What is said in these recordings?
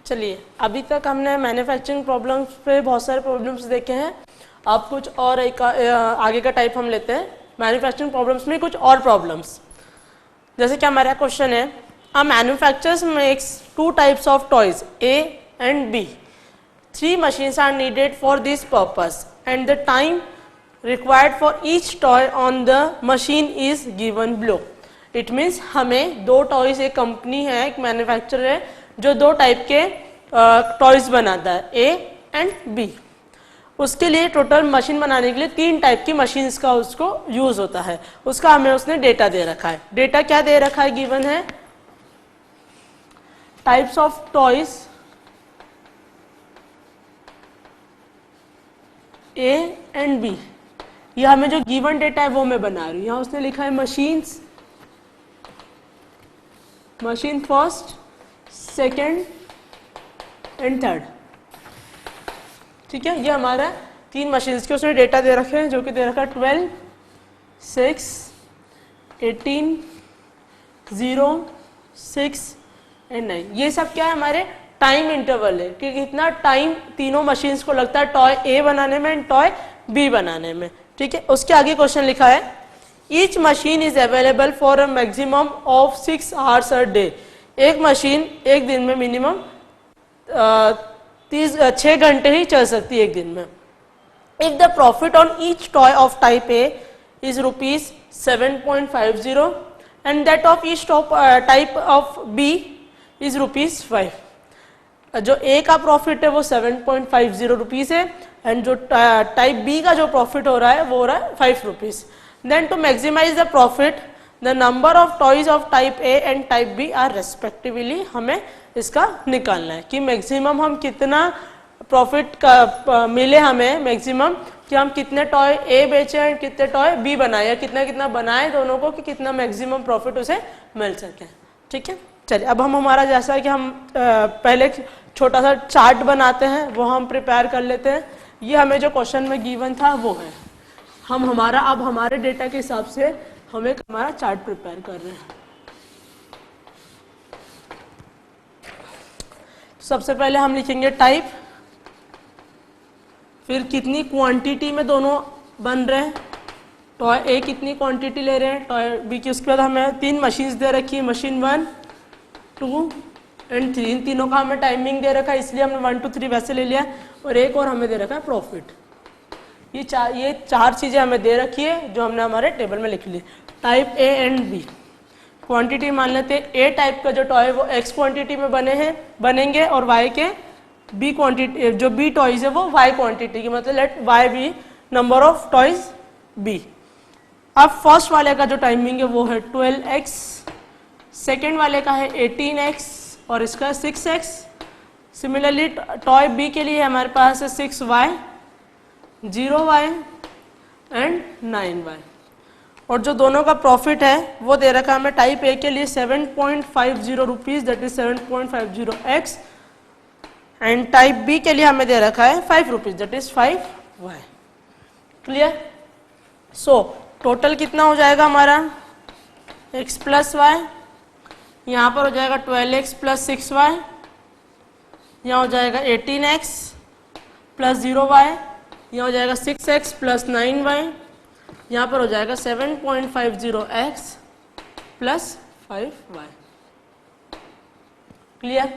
चलिए, अभी तक हमने मैन्युफैक्चरिंग प्रॉब्लम्स पे बहुत सारे प्रॉब्लम्स देखे हैं। अब कुछ और एक आगे का टाइप हम लेते हैं मैन्युफैक्चरिंग प्रॉब्लम्स में कुछ और प्रॉब्लम्स। जैसे कि हमारा क्वेश्चन है, a manufacturers makes 2 types of toys A and B. 3 machines are needed for this purpose and the time required for each toy on the machine is given below. It means हमें 2 toys, एक company है, एक manufacturer है जो 2 type के toys बनाता है A and B। उसके लिए टोटल मशीन बनाने के लिए 3 टाइप की मशीन्स का उसको यूज होता है। उसका हमें उसने डेटा दे रखा है। डेटा क्या दे रखा है? गिवन है types of toys A and B। ये हमें जो गिवन डेटा है वो मैं बना रही हूँ। यहाँ उसने लिखा है machines, machine first, second and third. ठीक है, ये हमारा 3 मशीन्स के उसने डेटा दे रखे हैं, जो कि दे रखा है 12, 6, 18, 0, 6 एंड 9। ये सब क्या है? हमारे टाइम इंटरवल है कि कितना टाइम तीनों मशीन्स को लगता है टॉय A बनाने में एंड टॉय B बनाने में। ठीक है, उसके आगे क्वेश्चन लिखा है, each machine is available for a maximum of 6 hours a day. एक मशीन एक दिन में मिनिमम 6 घंटे ही चल सकती है एक दिन में। If the profit on each toy of type A is ₹7.50 and that of each type of B is ₹5। जो A का प्रॉफिट है वो 7.50 रुपीज है एंड जो टाइप B का जो प्रॉफिट हो रहा है वो हो रहा है ₹5। Then to maximise the profit the number of toys of type A and type B are respectively. हमें इसका निकालना है कि मैक्सिमम हम कितना प्रॉफिट का मिले हमें, मैक्सिमम कि हम कितने टॉय A बेचे और कितने टॉय B बनाए, या कितना कितना बनाए दोनों को कि कितना मैक्सिमम प्रॉफिट उसे मिल सके। ठीक है, चलिए अब हम हमारा जैसा कि हम पहले छोटा सा चार्ट बनाते हैं वो हम प्रिपेयर कर लेते हैं। ये हमें जो क्वेश्चन में गिवन था वो है, हम हमारा अब हमारे डेटा के हिसाब से हम एक हमारा चार्ट प्रिपेयर कर रहे हैं। सबसे पहले हम लिखेंगे टाइप, फिर कितनी क्वांटिटी में दोनों बन रहे हैं, टॉय A कितनी क्वांटिटी ले रहे हैं, टॉय B की। उसके बाद हमें 3 मशीन्स दे रखी है, मशीन 1, 2 एंड 3। इन तीनों का हमें टाइमिंग दे रखा है, इसलिए हमने 1, 2, 3 वैसे ले लिया, और एक और हमें दे रखा है प्रॉफिट। ये चार चीजें हमें दे रखी है जो हमने हमारे टेबल में लिख ली। Type A and B, quantity मान लेते हैं A टाइप का जो टॉय वो X क्वांटिटी में बनेंगे और Y के B क्वांटिटी, जो B टॉयज है वो Y क्वांटिटी की, मतलब let Y be number of toys B। अब फर्स्ट वाले का जो टाइमिंग है वो है 12x, सेकेंड वाले का है 18x और इसका 6x। सिमिलरली टॉय B के लिए हमारे पास है 6y, 0y एंड 9y। और जो दोनों का प्रॉफिट है वो दे रखा है हमें टाइप A के लिए 7.50 rupees, that is 7.50x, and type B के लिए हमें दे रखा है 5 rupees, that is 5y। Clear? So total कितना हो जाएगा हमारा x प्लस y, यहाँ पर हो जाएगा 12x प्लस 6y, यहाँ हो जाएगा 18x प्लस 0y, यहाँ हो जाएगा 6x प्लस 9y, यहाँ पर हो जाएगा 7.50x प्लस 5y। क्लियर?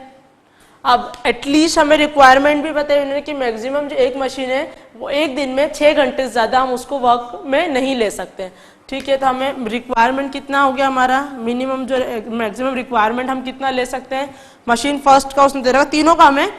अब एटलीस्ट हमें रिक्वायरमेंट भी बताई उन्होंने कि मैक्सिमम जो एक मशीन है वो एक दिन में 6 घंटे से ज़्यादा हम उसको वर्क में नहीं ले सकते। ठीक है, तो हमें रिक्वायरमेंट कितना हो गया हमारा, मिनिमम जो मैक्सिमम रिक्वायरमेंट हम कितना ले सकते हैं। मशीन फर्स्ट का उसने दे रखा, तीनों का हमें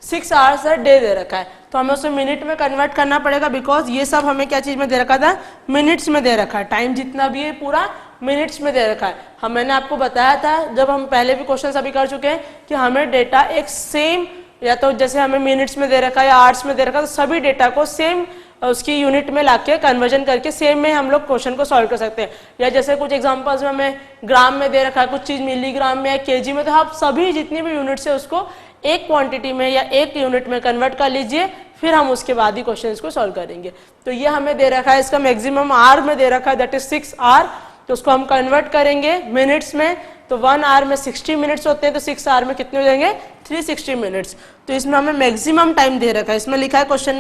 6 आवर्स अ डे दे रखा है, तो हमें उसे मिनट में कन्वर्ट करना पड़ेगा, बिकॉज ये सब हमें क्या चीज़ में दे रखा था, मिनट्स में दे रखा है। टाइम जितना भी है पूरा मिनट्स में दे रखा है। मैंने आपको बताया था जब हम पहले भी क्वेश्चन अभी कर चुके हैं कि हमें डेटा एक सेम, या तो जैसे हमें मिनट्स में दे रखा है या आवर्स में दे रखा है, तो सभी डेटा को सेम उसकी यूनिट में लाके कन्वर्जन करके सेम में हम लोग क्वेश्चन को सॉल्व कर सकते हैं। या जैसे कुछ एग्जांपल्स में हमें ग्राम में दे रखा है, कुछ चीज मिलीग्राम में या केजी में, तो आप सभी जितनी भी यूनिट्स है उसको एक क्वांटिटी में या एक यूनिट में कन्वर्ट कर लीजिए, फिर हम उसके बाद ही क्वेश्चन को सॉल्व करेंगे। तो ये हमें दे रखा है, इसका मैक्सिमम आवर में दे रखा है, दैट इज 6 आवर, तो उसको हम कन्वर्ट करेंगे मिनट्स में, तो 1 आवर में 60 मिनट्स होते हैं, तो 6 आवर में कितने हो जाएंगे, 360 मिनट्स। तो इसमें हमें मैक्सिमम टाइम दे रखा है, इसमें लिखा है क्वेश्चन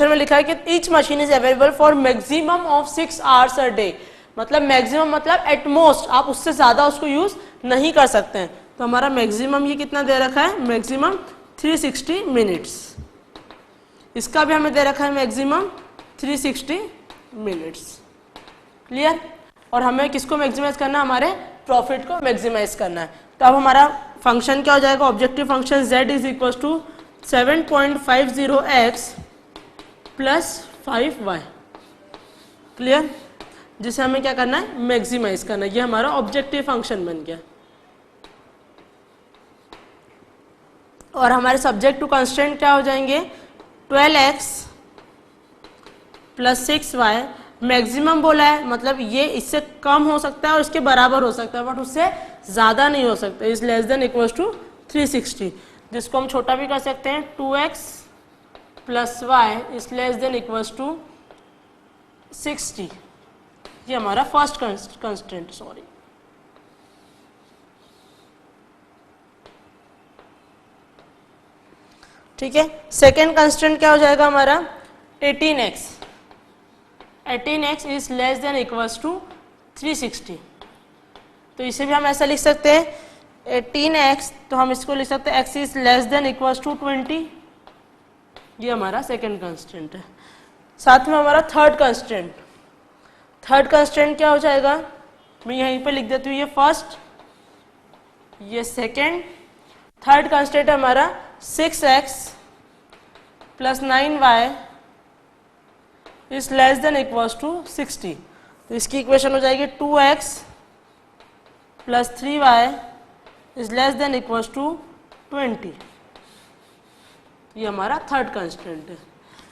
में लिखा है कि each machine is available for maximum of 6 hours a day. मतलब मैक्सिमम मतलब एटमोस्ट, आप उससे ज्यादा उसको यूज नहीं कर सकते हैं। तो हमारा मैक्सिमम ये कितना दे रखा है, मैक्सिमम 360 मिनट्स। इसका भी हमें दे रखा है मैक्सिमम 360 मिनट्स। क्लियर? और हमें किसको मैक्सिमाइज करना है, हमारे प्रॉफिट को मैक्सिमाइज करना है। तो अब हमारा फंक्शन क्या हो जाएगा, objective function z is equal to 7.50x plus 5y। Clear? जिसे हमें क्या करना है, मैक्सिमाइज करना है। ये हमारा ऑब्जेक्टिव फंक्शन बन गया। और हमारे सब्जेक्ट टू कंस्ट्रेंट क्या हो जाएंगे, 12x प्लस 6y। मैक्सिमम बोला है, मतलब ये इससे कम हो सकता है और इसके बराबर हो सकता है, बट उससे ज्यादा नहीं हो सकता। Is less than equal to 360, जिसको हम छोटा भी कर सकते हैं, 2x plus y is less than equal to 60। ये हमारा फर्स्ट कंस्टेंट, सॉरी। ठीक है, सेकेंड कंस्टेंट क्या हो जाएगा हमारा, 18x। 18x is less than equals to 360। तो इसे भी हम ऐसा लिख सकते हैं 18x, तो हम इसको लिख सकते हैं x is less than equals to 20। ये हमारा सेकेंड कंस्टेंट है। साथ में हमारा थर्ड कंस्टेंट क्या हो जाएगा, मैं यहीं पे लिख देती हूँ, ये फर्स्ट, ये सेकेंड। थर्ड कंस्टेंट है हमारा 6x plus 9y is less than equals to 60। तो इसकी इक्वेशन हो जाएगी 2x plus 3y is less than equals to 20। ये हमारा थर्ड कंस्टेंट है।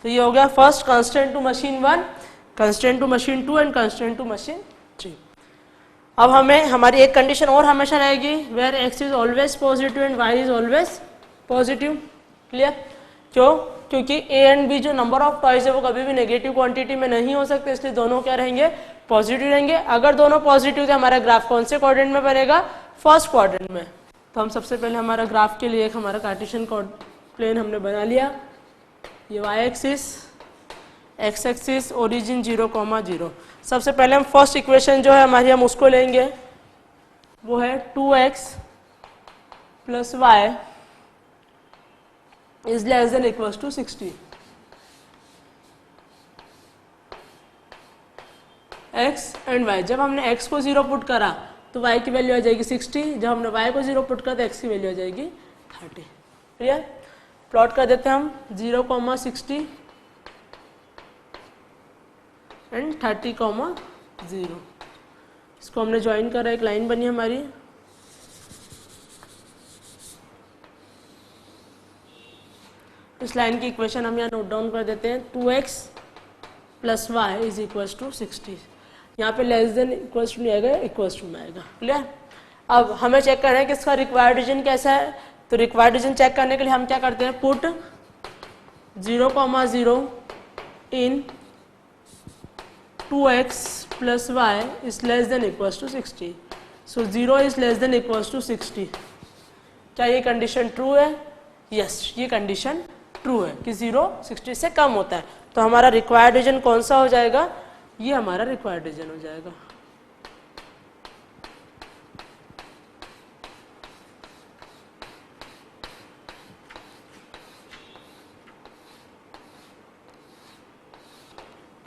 तो ये हो गया first constant to machine 1, constant to machine 2 and constant to machine 3। अब हमें हमारी एक कंडीशन और हमेशा रहेगी, where x is always positive and y is always positive. Clear? क्यों? क्योंकि a एंड b जो नंबर ऑफ टॉयज है वो कभी भी नेगेटिव क्वांटिटी में नहीं हो सकते, इसलिए दोनों क्या रहेंगे, पॉजिटिव रहेंगे। अगर दोनों पॉजिटिव थे हमारा ग्राफ कौन से क्वाड्रेंट में बनेगा, फर्स्ट क्वाड्रेंट में। तो हम सबसे पहले हमारा ग्राफ के लिए एक हमारा कार्टेशियन प्लेन हमने बना लिया। ये y axis, x axis, origin 0,0। सबसे पहले हम फर्स्ट इक्वेशन जो है हमारी, हम उसको लेंगे, वो है 2x plus y is less than equals to 60। x and y, जब हमने x को 0 पुट करा तो y की वैल्यू आ जाएगी 60, जब हमने y को 0 पुट करा तो x की वैल्यू आ जाएगी 30। क्लियर? प्लॉट कर देते हैं हम 0,60 एंड 30,0। इसको हमने ज्वाइन करा, एक लाइन बनी हमारी। इस लाइन की इक्वेशन हम यहाँ नोट डाउन कर देते हैं, 2x plus y is equals to 60। यहाँ पे लेस देन इक्वल्स टू नहीं आएगा, इक्वल्स टू में आएगा। क्लियर? अब हमें चेक करना है कि इसका रिक्वायर्ड रीजन कैसा है। तो रिक्वायर्ड रीजन चेक करने के लिए हम क्या करते हैं, put 0,0 in 2x plus y is less than equals to 60। So 0 is less than equals to 60। क्या ये कंडीशन ट्रू है? यस, ये कंडीशन ट्रू है कि 0 60 से कम होता है। तो हमारा रिक्वायर्ड रीजन कौन सा हो जाएगा, ये हमारा रिक्वायर्ड रीजन हो जाएगा।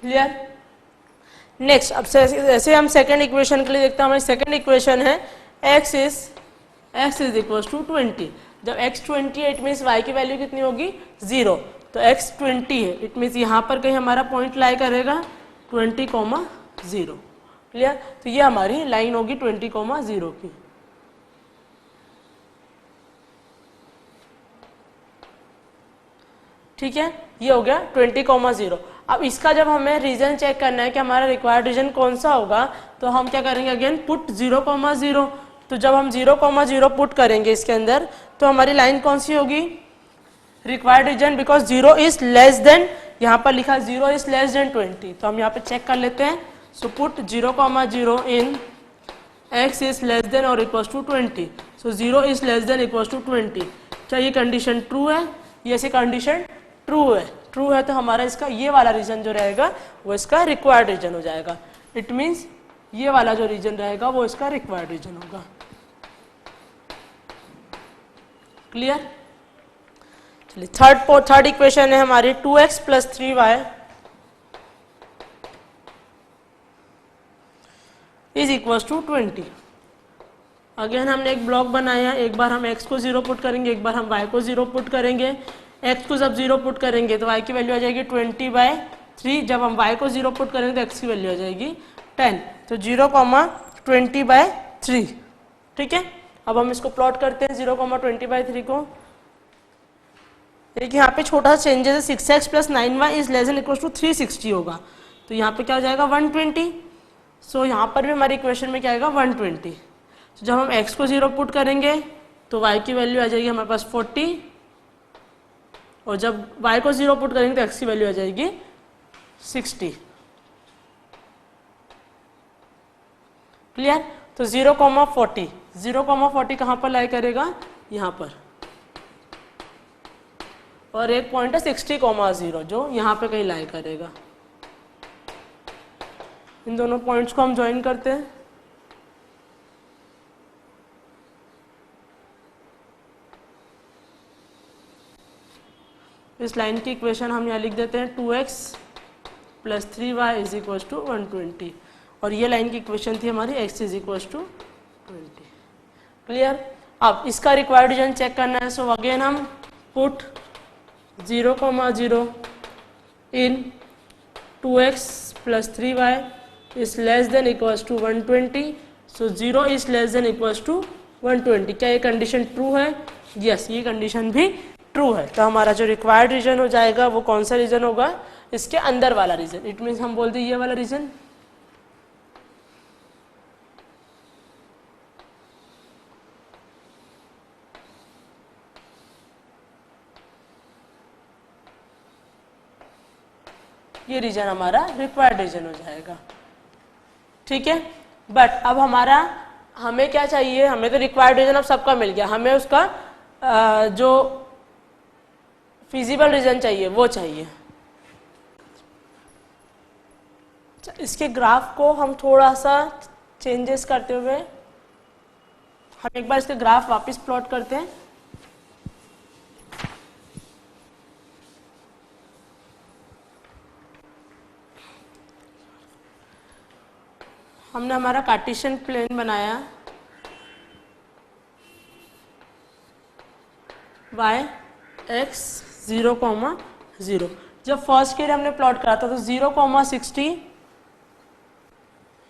क्लियर? नेक्स्ट, अब ऐसे हम सेकेंड इक्वेशन के लिए देखते हैं। हमारी सेकेंड इक्वेशन है x इज इक्वल टू 20। जब x 20 है इट मीन्स y की वैल्यू कितनी होगी, 0। तो x 20 है, इट मीन्स यहाँ पर कहीं हमारा पॉइंट लाई करेगा 20,0। क्लियर? तो ये हमारी लाइन होगी 20,0 की। ठीक है, ये हो गया 20,0। अब इसका जब हमें रीजन चेक करना है कि हमारा रिक्वायर्ड रीजन कौन सा होगा, तो हम क्या करेंगे, अगेन पुट 0,0। तो जब हम 0,0 पुट करेंगे इसके अंदर, तो हमारी लाइन कौन सी होगी, required region, because 0 is less than, यहाँ पर लिखा 0 इज लेस देन 20। तो हम यहाँ पे चेक कर लेते हैं। So put 0,0 in x is less than और equal to 20। So 0 is less than equal to 20। क्या ये कंडीशन ट्रू है? ये ऐसी कंडीशन ट्रू है। ट्रू है तो हमारा इसका ये वाला रीजन जो रहेगा वो इसका रिक्वायर्ड रीजन हो जाएगा। इट मीन्स ये वाला जो रीजन रहेगा वो इसका रिक्वायर्ड रीजन होगा। क्लियर? चलिए थर्ड इक्वेशन है हमारी 2x plus 3y is equal to 20। Again हमने एक ब्लॉक बनाया, एक बार हम x को 0 पुट करेंगे, एक बार हम y को 0 पुट करेंगे। x को जब 0 पुट करेंगे तो y की वैल्यू आ जाएगी 20/3। जब हम y को 0 पुट करेंगे तो x की वैल्यू आ जाएगी 10। तो 0,20/3। ठीक है, अब हम इसको प्लॉट करते हैं 0,20/3 को। देखिए यहाँ पे छोटा सा चेंजेस है, 6x plus 9y is less than equal to 360 होगा। तो यहाँ पे क्या हो जाएगा 120। सो यहाँ पर भी हमारी इक्वेशन में क्या आएगा 120। तो जब हम x को 0 पुट करेंगे तो y की वैल्यू आ जाएगी हमारे पास 40, और जब y को 0 पुट करेंगे तो x की वैल्यू आ जाएगी 60। क्लियर? तो 0,40 0,40 कहाँ पर लाई करेगा? यहाँ पर। और एक पॉइंट है 60,0 जो यहाँ पे कहीं लाई करेगा। इन दोनों पॉइंट्स को हम ज्वाइन करते हैं। इस लाइन की इक्वेशन हम यहाँ लिख देते हैं 2x plus 3y is equal to 120, और ये लाइन की इक्वेशन थी हमारी x is equal to 20। Clear? अब इसका रिक्वायर्ड रीजन चेक करना है। सो अगेन हम put 0,0 in 2x plus 3y is less than equals to 120। So 0 is less than equals to 120। क्या ये कंडीशन ट्रू है? यस, ये कंडीशन भी ट्रू है। तो हमारा जो रिक्वायर्ड रीजन हो जाएगा वो कौन सा रीजन होगा? इसके अंदर वाला रीजन। इट मीन्स हम बोलते हैं ये वाला रीजन। ये रीजन हमारा रिक्वायर्ड रीजन हो जाएगा। ठीक है, बट अब हमें क्या चाहिए? हमें तो रिक्वायर्ड रीजन अब सबका मिल गया, हमें उसका जो फिजिबल रीजन चाहिए वो चाहिए। इसके ग्राफ को हम थोड़ा सा चेंजेस करते हुए हम एक बार इसके ग्राफ वापस प्लॉट करते हैं। हमने हमारा कार्टेशियन प्लेन बनाया, y x 0,0। जब फर्स्ट के लिए हमने प्लॉट करा था तो 0,60,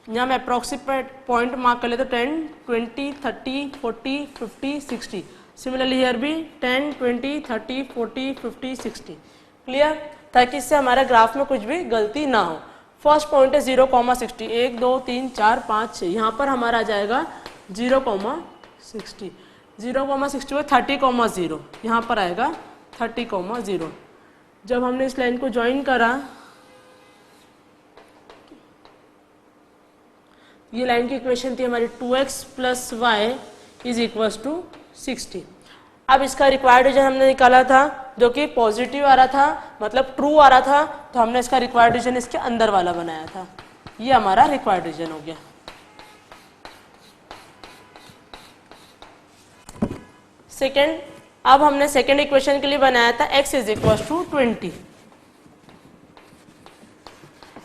यहाँ मैं अप्रोक्सीमेट पॉइंट मार्क कर लेते 10, 20, 30, 40, 50, 60। सिमिलरली हियर भी 10, 20, 30, 40, 50, 60। क्लियर? ताकि इससे हमारे ग्राफ में कुछ भी गलती ना हो। फर्स्ट पॉइंट है 0,60, 1 2 3 4 5 6, यहाँ पर हमारा आ जाएगा 0,60। 0,60 में 30,0 यहाँ पर आएगा 30,0। जब हमने इस लाइन को ज्वाइन करा, ये लाइन की इक्वेशन थी हमारी 2x plus y is equal to 60। अब इसका रिक्वायर्ड रीजन हमने निकाला था जो कि पॉजिटिव आ रहा था, मतलब ट्रू आ रहा था, तो हमने इसका रिक्वायर्ड रीजन इसके अंदर वाला बनाया था। ये हमारा रिक्वायर्ड रीजन हो गया। सेकेंड, अब हमने सेकेंड इक्वेशन के लिए बनाया था x is equal to 20।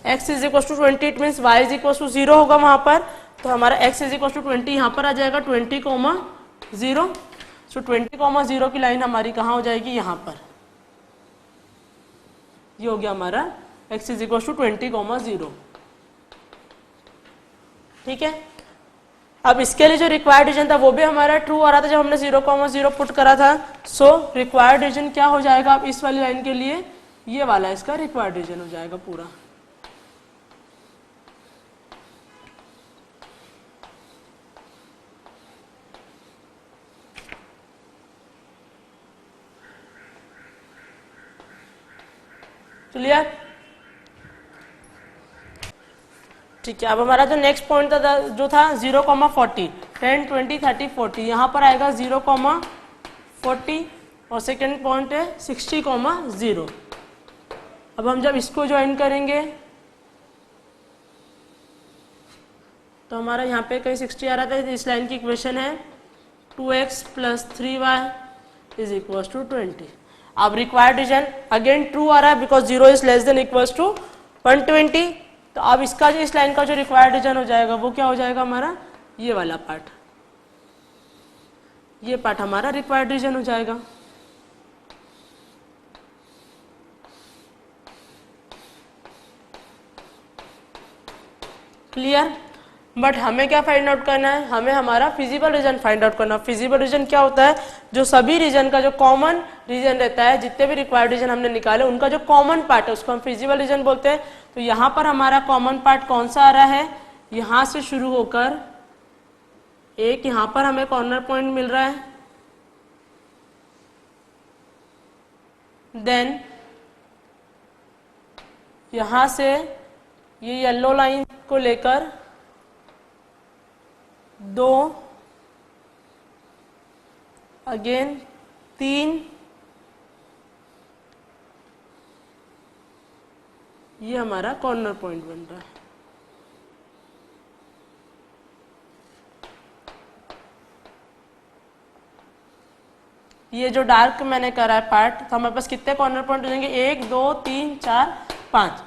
x is equal to 20 it means y is equal to 0 होगा वहां पर, तो हमारा x इज इक्वल टू 20 यहाँ पर आ जाएगा 20,0। सो 20,0 की लाइन हमारी कहाँ हो जाएगी? यहाँ पर। ये हो गया हमारा x इज इक्वल टू 20,0। ठीक है, अब इसके लिए जो रिक्वायर्ड रीजन था वो भी हमारा ट्रू आ रहा था जब हमने 0,0 पुट करा था। सो रिक्वायर्ड रीजन क्या हो जाएगा अब इस वाली लाइन के लिए? ये वाला इसका रिक्वायर्ड रीजन हो जाएगा पूरा। क्लियर? ठीक है, अब हमारा जो नेक्स्ट पॉइंट था जो था 0,40, 10, 20, 30, 40, यहाँ पर आएगा 0,40 और सेकेंड पॉइंट है 60,0। अब हम जब इसको ज्वाइन करेंगे तो हमारा यहाँ पे कहीं 60 आ रहा था, इस लाइन की इक्वेशन है 2x + 3y = 20। अब रिक्वायर्ड रीजन अगेन ट्रू आ रहा है because 0 is less than equals to 120। तो अब इसका जो इस लाइन का जो रिक्वायर्ड रीजन हो जाएगा वो क्या हो जाएगा हमारा, ये वाला पार्ट, ये पार्ट हमारा रिक्वायर्ड रीजन हो जाएगा। क्लियर। बट हमें क्या फाइंड आउट करना है, हमें हमारा फिजिबल रीजन फाइंड आउट करना है। फिजिबल रीजन क्या होता है, जो सभी रीजन का जो कॉमन रीजन रहता है, जितने भी रिक्वायर्ड रीजन हमने निकाले उनका जो कॉमन पार्ट है उसको हम फिजिबल रीजन बोलते हैं। तो यहाँ पर हमारा कॉमन पार्ट कौन सा आ रहा है, यहाँ से शुरू होकर एक यहाँ पर हमें कॉर्नर पॉइंट मिल रहा है, देन यहाँ से ये येलो लाइन को लेकर 2, अगेन 3, ये हमारा कॉर्नर पॉइंट बन रहा है। ये जो डार्क मैंने करा है पार्ट, तो हमारे पास कितने कॉर्नर पॉइंट हो जाएंगे, 1, 2, 3, 4, 5।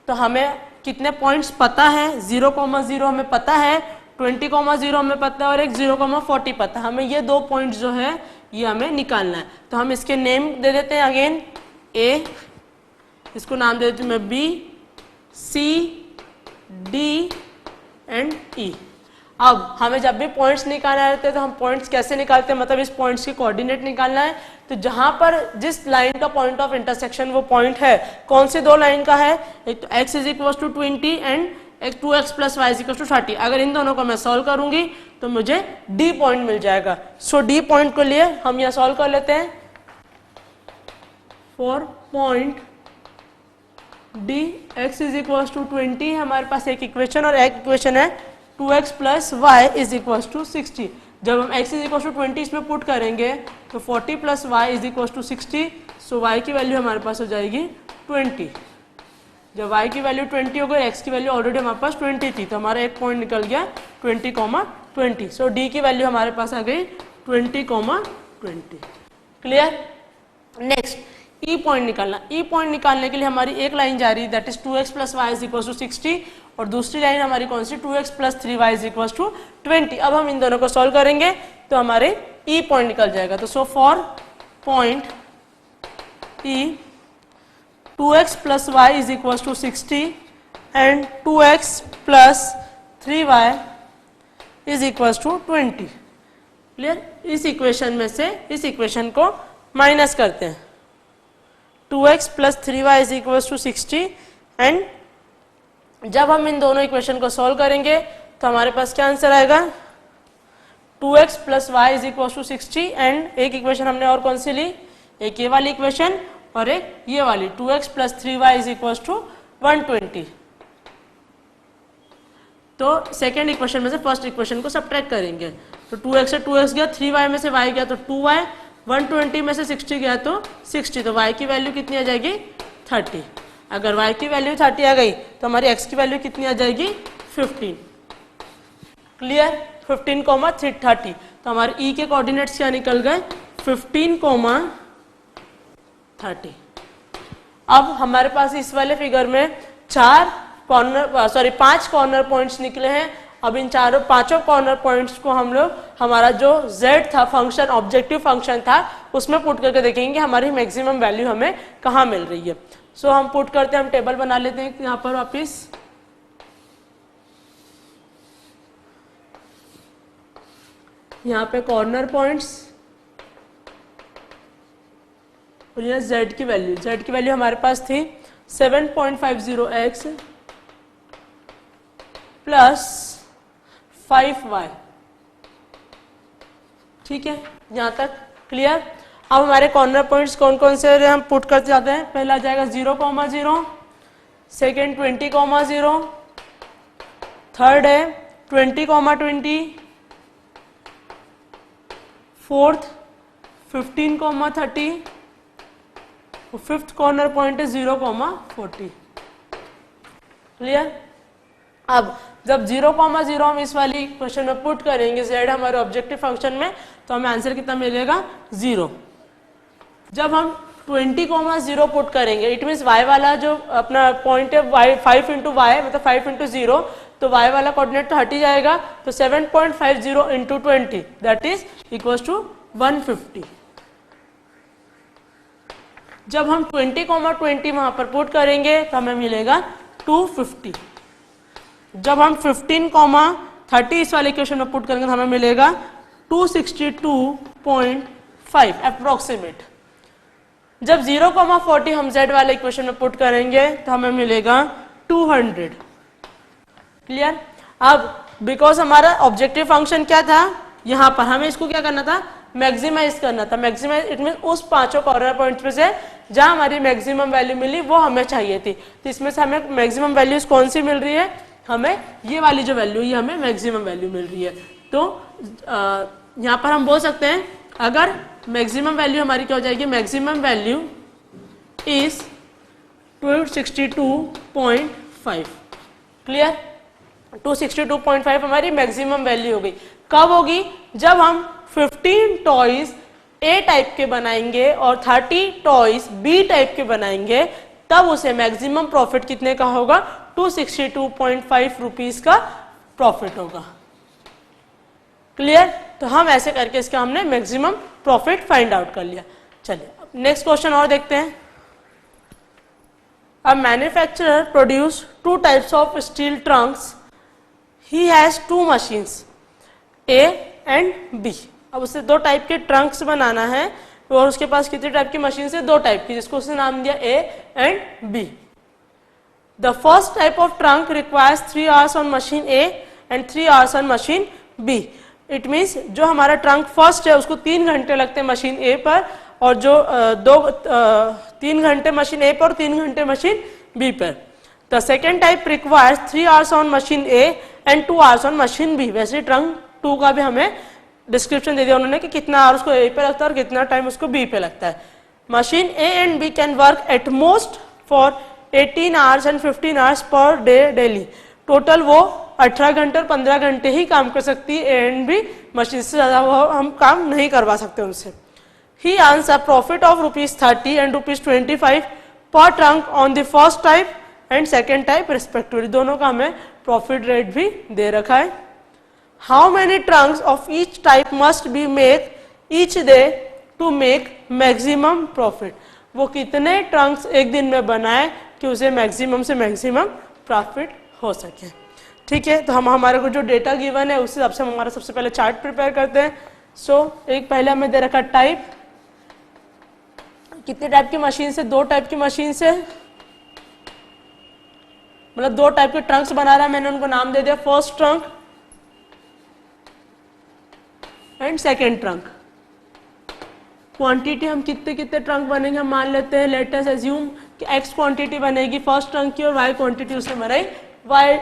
तो हमें कितने पॉइंट्स पता है, 0,0 हमें पता है, 20,0 हमें पता है और एक 0,40 पता है। हमें ये 2 पॉइंट्स जो है ये हमें निकालना है। तो हम इसके नेम दे देते हैं अगेन ए, इसको नाम दे देती हूँ मैं बी, सी, डी एंड ई। अब हमें जब भी पॉइंट्स निकालना रहते हैं तो हम पॉइंट्स कैसे निकालते हैं, मतलब इस पॉइंट्स की कोऑर्डिनेट निकालना है। तो जहां पर जिस लाइन का पॉइंट ऑफ इंटरसेक्शन वो पॉइंट है, कौन से 2 लाइन का है, एक तो x = 20 एंड 2x + y = 30। अगर इन दोनों को मैं सॉल्व करूंगी तो मुझे D पॉइंट मिल जाएगा। सो D पॉइंट को लिए हम यहाँ सॉल्व कर लेते हैं। फॉर पॉइंट D x = 20 हमारे पास एक इक्वेशन और एक इक्वेशन है 2x + y = 60। जब हम x = 20 इसमें पुट करेंगे तो 40 + y = 60। सो y की वैल्यू हमारे पास हो जाएगी 20। जब y की वैल्यू 20 हो गई, x की वैल्यू ऑलरेडी हमारे पास 20 थी, तो हमारा एक पॉइंट निकल गया 20,20। सो d की वैल्यू हमारे पास आ गई 20,20। क्लियर। नेक्स्ट ई पॉइंट निकालना। ई पॉइंट निकालने के लिए हमारी एक लाइन जा रही है दैट इज 2x + y = 60 और दूसरी लाइन हमारी कौन सी, 2x + 3y = 20। अब हम इन दोनों को सॉल्व करेंगे तो हमारे ई पॉइंट निकल जाएगा। तो so for point E 2x + y = 60 and 2x + 3y = 20। Clear. इस इक्वेशन में से इस इक्वेशन को माइनस करते हैं। 2x + 3y = 60 एंड जब हम इन दोनों इक्वेशन को सॉल्व करेंगे तो हमारे पास क्या आंसर आएगा, 2x + y = 60 एंड एक इक्वेशन हमने और कौन सी ली, एक ये वाली इक्वेशन और एक ये वाली 2x + 3y = 120। तो सेकेंड इक्वेशन में से फर्स्ट इक्वेशन को सब्ट्रैक्ट करेंगे। तो 2x से 2x गया, 3y में से y गया तो 2y, 120 में से 60 गया तो 60। तो y की वैल्यू कितनी आ जाएगी, 30। अगर y की वैल्यू 30 आ गई तो हमारी x की वैल्यू कितनी आ जाएगी, 15। क्लियर। 15,30। तो हमारे e के कोऑर्डिनेट्स क्या निकल गए, 15,30। अब हमारे पास इस वाले फिगर में 5 कॉर्नर पॉइंट्स निकले हैं। अब इन पांचों कॉर्नर पॉइंट्स को हम लोग हमारा जो z था फंक्शन, ऑब्जेक्टिव फंक्शन था, उसमें पुट करके देखेंगे हमारी मैक्सिमम वैल्यू हमें कहाँ मिल रही है। सो हम पुट करते हैं, हम टेबल बना लेते हैं यहाँ पर वापिस। यहाँ पे कॉर्नर पॉइंट्स और यहाँ z की वैल्यू हमारे पास थी 7.50x + 5y। ठीक है, यहाँ तक क्लियर। अब हमारे कॉर्नर पॉइंट्स कौन कौन से हम पुट करते जाते हैं। पहला आ जाएगा 0,0, सेकेंड 20,0, थर्ड है 20,20, फोर्थ 15,30, फिफ्थ कॉर्नर पॉइंट है 0,40। क्लियर। अब जब 0,0 हम इस वाली क्वेश्चन में पुट करेंगे z हमारे ऑब्जेक्टिव फंक्शन में, तो हमें आंसर कितना मिलेगा 0। जब हम 20,0 पुट करेंगे, इट मीन्स y वाला जो अपना पॉइंट है y 5 इंटू वाई मतलब 5 इंटू 0, तो y वाला कोऑर्डिनेट तो हट ही जाएगा, तो 7.50 into 20 that is equals to 150। जब हम 20,20 वहां पर पुट करेंगे तो हमें मिलेगा 250। जब हम 15,30 इस वाले इक्वेशन में पुट करेंगे तो हमें मिलेगा 262.5 अप्रोक्सीमेट। जब 0,40 हम z वाले इक्वेशन में पुट करेंगे तो हमें मिलेगा 200। क्लियर। अब बिकॉज हमारा ऑब्जेक्टिव फंक्शन क्या था, यहां पर हमें इसको क्या करना था, मैक्सिमाइज करना था। मैक्सिमाइज इट मीन उस पांचों कॉर्नर पॉइंट्स में से जहां हमारी मैक्सिमम वैल्यू मिली वो हमें चाहिए थी। तो इसमें से हमें मैक्सिमम वैल्यूज कौन सी मिल रही है, हमें ये वाली जो वैल्यू ये हमें मैक्सिमम वैल्यू मिल रही है। तो यहाँ पर हम बोल सकते हैं अगर मैक्सिमम वैल्यू हमारी क्या हो जाएगी, मैक्सिमम वैल्यू इज 262.5। क्लियर। 262.5 हमारी मैक्सिमम वैल्यू हो गई। कब होगी, जब हम 15 टॉयज ए टाइप के बनाएंगे और 30 टॉयज बी टाइप के बनाएंगे, तब उसे मैक्सिमम प्रॉफिट कितने का होगा, 262.5 रुपीज का प्रॉफिट होगा। क्लियर। तो हम ऐसे करके इसका हमने मैक्सिमम प्रॉफिट फाइंड आउट कर लिया। चलिए नेक्स्ट क्वेश्चन और देखते हैं। A manufacturer produce 2 types of steel trunks, he has 2 machines A and B. अब उसे 2 टाइप के ट्रंक्स बनाना है और उसके पास कितने टाइप की मशीन है, 2 टाइप की, जिसको उसने नाम दिया A and B. The first type of trunk requires 3 hours on machine A and 3 hours on machine B. It means जो हमारा ट्रंक फर्स्ट है उसको 3 घंटे लगते हैं मशीन ए पर, और जो 3 घंटे मशीन ए पर और 3 घंटे मशीन बी पर। The second type requires 3 hours on machine A and 2 hours on machine B. वैसे ट्रंक 2 का भी हमें डिस्क्रिप्शन दे दिया उन्होंने कि कितना आवर उसको ए पे लगता है और कितना टाइम उसको बी पे लगता है। Machine A and B can work at most for 18 hours and 15 hours per day daily. Total वो 18 घंटे और 15 घंटे ही काम कर सकती है ए एंड बी मशीन, से ज्यादा वो हम काम नहीं करवा सकते उनसे। ही earns a profit of ₹30 and ₹25 पर trunk on the first type and second type respectively. दोनों का हमें प्रॉफिट रेट भी दे रखा है। How many trunks of each type must be made each day to make maximum profit? वो कितने Trunks एक दिन में बनाए कि उसे मैक्सिमम से मैक्सिमम प्रॉफिट हो सके। ठीक है, तो हम हमारे को जो डेटा गिवन है उस हिसाब से हम हमारा सबसे पहले चार्ट प्रिपेयर करते हैं। एक पहले हमें दे रखा टाइप, कितने टाइप की मशीन से, 2 टाइप की मशीन से, मतलब 2 टाइप के ट्रंक्स बना रहा है, मैंने उनको नाम दे दिया first trunk and second trunk. Quantity हम कितने कितने ट्रंक बनेंगे हम मान लेते हैं, लेट अस अज्यूम कि x क्वांटिटी बनेगी फर्स्ट ट्रंक की और y क्वांटिटी उसने बनाई, y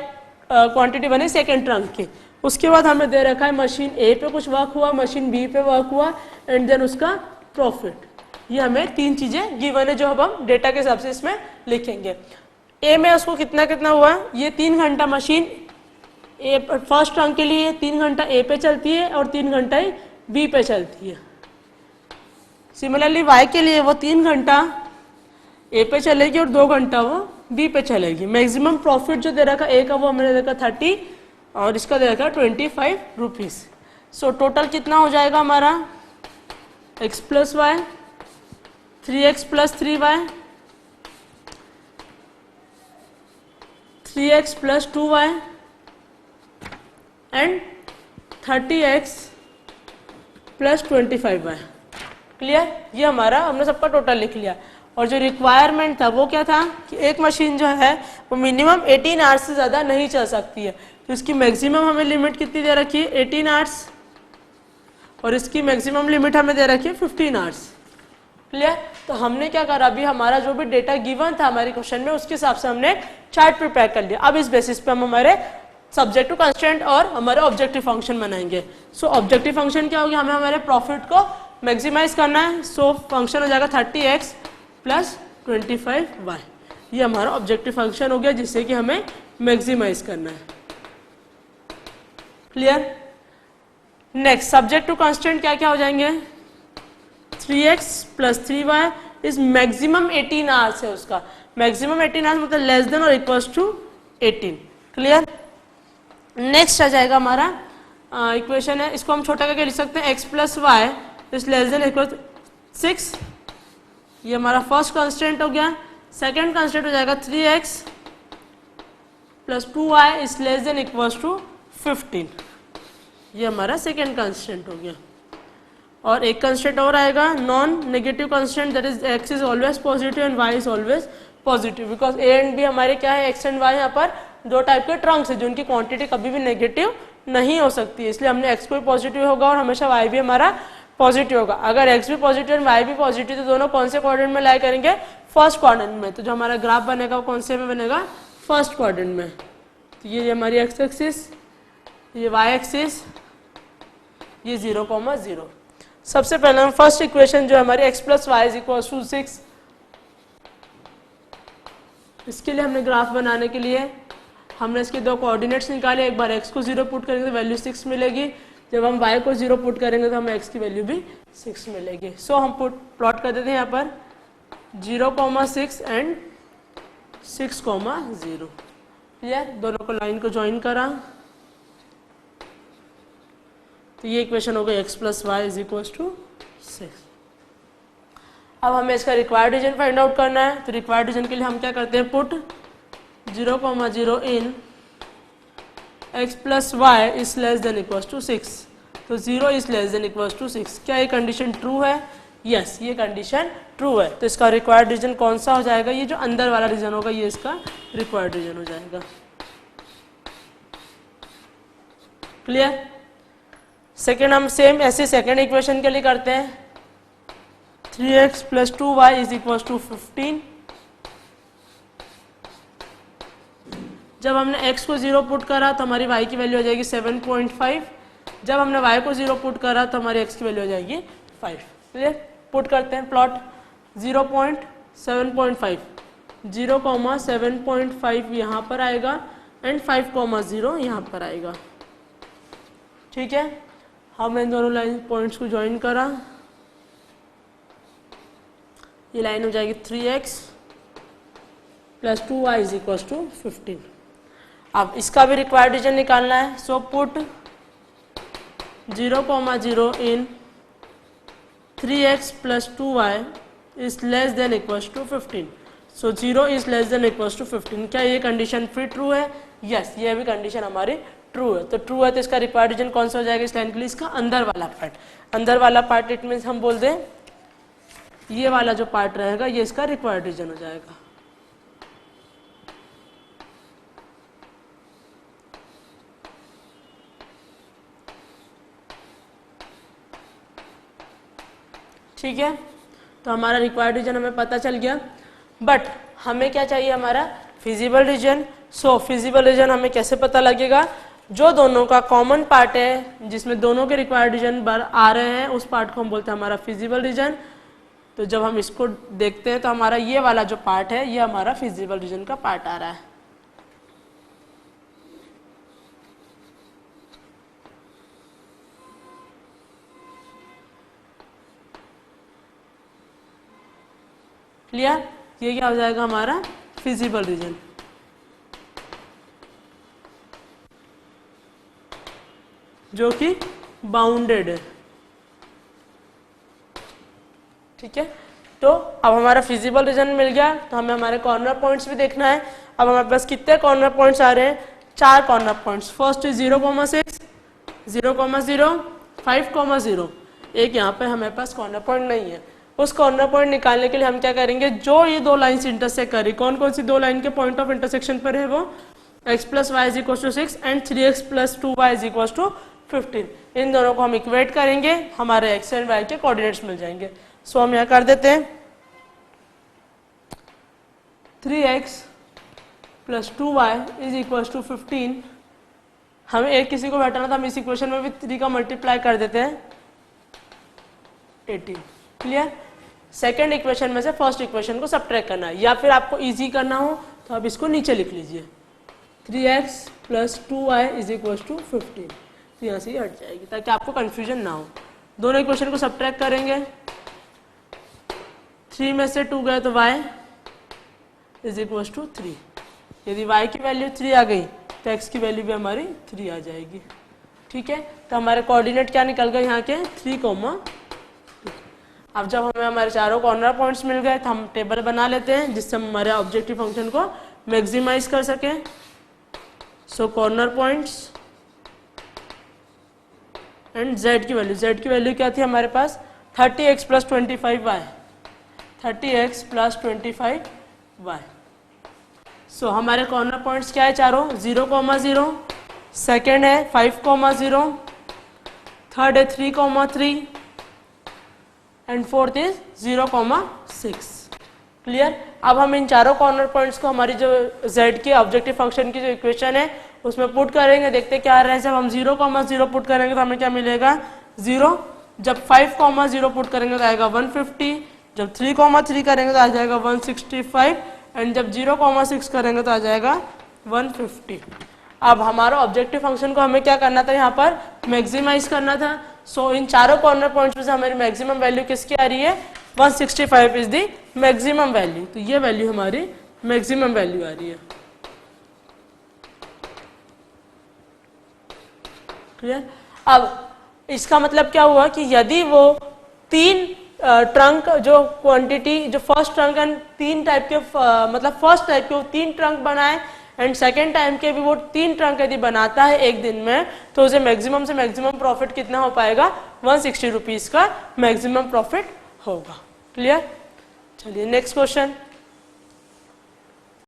क्वांटिटी बनी सेकेंड ट्रंक की। उसके बाद हमें दे रखा है मशीन ए पे कुछ वर्क हुआ, मशीन बी पे वर्क हुआ एंड देन उसका प्रॉफिट। ये हमें 3 चीजें गिवन है जो अब हम डेटा के हिसाब से इसमें लिखेंगे। ए में उसको कितना कितना हुआ, ये 3 घंटा मशीन ए फर्स्ट ट्रंक के लिए 3 घंटा ए पे चलती है और 3 घंटा बी पे चलती है। सिमिलरली वाई के लिए वो 3 घंटा ए पे चलेगी और 2 घंटा वो बी पे चलेगी। मैक्सिमम प्रॉफिट जो दे रखा ए का वो हमने दे रखा 30 और इसका दे रखा 25 रुपीज। सो टोटल कितना हो जाएगा हमारा, x plus y, 3x plus 3y, 3x plus 2y and 30x plus 25y। Clear. ये हमारा हमने सबका टोटल लिख लिया। और जो रिक्वायरमेंट था वो क्या था कि एक मशीन जो है वो मिनिमम 18 आवर्स से ज़्यादा नहीं चल सकती है, तो इसकी मैक्सिमम हमें लिमिट कितनी दे रखी है 18 आवर्स और इसकी मैक्सिमम लिमिट हमें दे रखी है 15 आवर्स। क्लियर। तो हमने क्या करा, अभी हमारा जो भी डेटा गिवन था हमारे क्वेश्चन में उसके हिसाब से हमने चार्ट प्रिपेयर कर लिया। अब इस बेसिस पे हम हमारे सब्जेक्टिव कंस्टेंट और हमारे ऑब्जेक्टिव फंक्शन बनाएंगे। सो ऑब्जेक्टिव फंक्शन क्या होगा, हमें हमारे प्रॉफिट को मैक्सिमाइज करना है। सो फंक्शन हो जाएगा 30x प्लस 25y, ये हमारा ऑब्जेक्टिव फंक्शन हो गया जिससे कि हमें मैक्सिमाइज करना है। क्लियर। नेक्स्ट सब्जेक्टिव कांस्टेंट क्या क्या हो जाएंगे, 3x plus 3y is maximum 18 hours है, उसका मैक्सिमम 18 आवर्स मतलब लेस देन और इक्वल्स टू 18। क्लियर। नेक्स्ट आ जाएगा हमारा इक्वेशन है, इसको हम छोटा करके लिख सकते हैं x plus y is less than equal 6, ये हमारा फर्स्ट कांस्टेंट हो गया। सेकेंड कांस्टेंट हो जाएगा 3x plus 2y is less than equals to 15, ये हमारा सेकेंड कांस्टेंट हो गया। और एक कांस्टेंट और आएगा non negative constant, that is x is always positive and y is always positive, because a and b हमारे क्या है, x एंड y यहाँ पर दो टाइप के ट्रंक्स है जिनकी क्वांटिटी कभी भी नेगेटिव नहीं हो सकती है, इसलिए हमने x को भी पॉजिटिव होगा और हमेशा y भी हमारा पॉजिटिव होगा। अगर x भी पॉजिटिव और y भी पॉजिटिव तो दोनों कौन से क्वाड्रेंट में लाई करेंगे, फर्स्ट क्वाड्रेंट में। तो जो हमारा ग्राफ बनेगा वो कौन से में बनेगा, फर्स्ट क्वाड्रेंट में। तो ये हमारी x एक्सिस, ये y एक्सिस, ये 0,0। सबसे पहले हम फर्स्ट इक्वेशन जो हमारी x plus y is equal to 6, इसके लिए हमने ग्राफ बनाने के लिए हमने इसके दो कोऑर्डिनेट्स निकाले। एक बार x को 0 पुट करेंगे तो वैल्यू 6 मिलेगी, जब हम y को 0 पुट करेंगे तो हमें x की वैल्यू भी 6 मिलेगी। सो हम प्लॉट कर देते हैं यहाँ पर 0,6 एंड 6,0। क्लियर। दोनों को लाइन को ज्वाइन करा तो ये इक्वेशन हो गई x plus y is equal to 6। अब हमें इसका रिक्वायर्ड रीजन फाइंड आउट करना है, तो रिक्वायर्ड रीजन के लिए हम क्या करते हैं, put 0,0 in x plus y is less than equal to 6, तो 0 is less than equal to 6। क्या ये कंडीशन ट्रू है, यस ये कंडीशन ट्रू है। तो इसका रिक्वायर्ड रीजन कौन सा हो जाएगा, ये जो अंदर वाला रीजन होगा ये इसका रिक्वायर्ड रीजन हो जाएगा। क्लियर। सेकेंड हम सेम ऐसे सेकेंड इक्वेशन के लिए करते हैं, 3x plus 2y is equal to 15। जब हमने x को 0 पुट करा तो हमारी y की वैल्यू हो जाएगी 7.5, जब हमने y को 0 पुट करा तो हमारी x की वैल्यू हो जाएगी 5। क्लियर। पुट करते हैं प्लॉट 0.7.5, 0,7.5 यहाँ पर आएगा एंड 5,0 यहाँ पर आएगा। ठीक है। हमने इन दोनों लाइन पॉइंट्स को ज्वाइन करा, ये लाइन हो जाएगी 3x plus 2y is equal to 15। अब इसका भी रिक्वायर्ड रीजन निकालना है, so put 0,0 in 3x plus 2y is less than equal to 15, so 0 is less than equal to 15। क्या ये कंडीशन फिर ट्रू है, यस ये भी कंडीशन हमारी ट्रू है। तो ट्रू है तो इसका रिक्वायर्ड रीजन कौन सा हो जाएगा इस लाइन के लिए, इसका अंदर वाला पार्ट। अंदर वाला पार्ट इट मीन्स हम बोल दें ये वाला जो पार्ट रहेगा ये इसका रिक्वायर्ड रीजन हो जाएगा। ठीक है। तो हमारा रिक्वायर्ड रीजन हमें पता चल गया, बट हमें क्या चाहिए, हमारा फिजिबल रीजन। सो फिजिबल रीजन हमें कैसे पता लगेगा, जो दोनों का कॉमन पार्ट है जिसमें दोनों के रिक्वायर्ड रीजन बार आ रहे हैं उस पार्ट को हम बोलते हैं हमारा फिजिबल रीजन। तो जब हम इसको देखते हैं तो हमारा ये वाला जो पार्ट है ये हमारा फिजिबल रीजन का पार्ट आ रहा है। क्लियर। ये क्या हो जाएगा हमारा फिजिबल रीजन। जो कि बाउंडेड है। ठीक है। तो अब हमारा फिजिबल रीजन मिल गया, तो हमें हमारे कॉर्नर पॉइंट्स भी देखना है। अब हमारे पास कितने कॉर्नर पॉइंट्स आ रहे हैं, 4 कॉर्नर पॉइंट्स। First is 0,6, 0,0, 5,0। एक यहाँ पे हमारे पास कॉर्नर पॉइंट नहीं है। उस कॉर्नर पॉइंट निकालने के लिए हम क्या करेंगे, जो ये दो लाइन्स इंटरसेक्ट करें, कौन कौन सी दो लाइन के पॉइंट ऑफ इंटरसेक्शन पर है वो x plus y is equal to 6 and 3x plus 2y is equal to 15। इन दोनों को हम इक्वेट करेंगे, हमारे x एंड y के कोऑर्डिनेट्स मिल जाएंगे। सो हम यहाँ कर देते हैं 3x plus 2y is equal to 15 हमें एक किसी को बैठाना तो हम इस इक्वेशन में भी 3 का मल्टीप्लाई कर देते हैं 18। क्लियर। सेकेंड इक्वेशन में से फर्स्ट इक्वेशन को सब्ट्रैक्ट करना है, या फिर आपको इजी करना हो तो आप इसको नीचे लिख लीजिए 3x + 2y = 15। तो यहाँ से हट जाएगी ताकि आपको कंफ्यूजन ना हो। दोनों इक्वेशन को सब्ट्रैक्ट करेंगे, 3 में से 2 गए तो y = 3। यदि y की वैल्यू 3 आ गई तो x की वैल्यू भी हमारी 3 आ जाएगी। ठीक है, तो हमारे कोऑर्डिनेट क्या निकल गए यहाँ के 3, अब जब हमें हमारे चारों कॉर्नर पॉइंट्स मिल गए तो हम टेबल बना लेते हैं जिससे हम हमारे ऑब्जेक्टिव फंक्शन को मैक्सिमाइज कर सकें। सो कॉर्नर पॉइंट्स एंड z की वैल्यू क्या थी हमारे पास 30x + 25y, 30x + 25y। सो हमारे कॉर्नर पॉइंट्स क्या है चारों 0, 0, सेकेंड है 5, 0, थर्ड है 3, 3 एंड फोर्थ इज 0, 6। क्लियर। अब हम इन चारों कॉर्नर पॉइंट्स को हमारी जो z के ऑब्जेक्टिव फंक्शन की जो इक्वेशन है उसमें पुट करेंगे, देखते क्या आ रहा है। जब हम 0, 0 पुट करेंगे तो हमें क्या मिलेगा 0। जब 5, 0 पुट करेंगे तो आएगा 150। जब 3, 3 करेंगे तो आ जाएगा 165 एंड जब 0, 6 करेंगे तो आ जाएगा 150। अब हमारा ऑब्जेक्टिव फंक्शन को हमें क्या करना था यहाँ पर मैक्सिमाइज करना था। सो इन चारों कॉर्नर पॉइंट्स में से हमारी मैक्सिमम वैल्यू किसकी आ रही है 165 इज दी मैक्सिमम वैल्यू। तो ये वैल्यू हमारी मैक्सिमम वैल्यू आ रही है। क्लियर। अब इसका मतलब क्या हुआ कि यदि वो 3 ट्रंक जो क्वांटिटी जो फर्स्ट ट्रंक एंड 3 टाइप के मतलब फर्स्ट टाइप के वो 3 ट्रंक बनाए एंड सेकेंड टाइम के भी वो 3 ट्रंक यदि बनाता है एक दिन में तो उसे मैक्सिमम से मैक्सिमम प्रॉफिट कितना हो पाएगा 160 रुपीज का मैक्सिमम प्रॉफिट होगा। क्लियर। चलिए नेक्स्ट क्वेश्चन।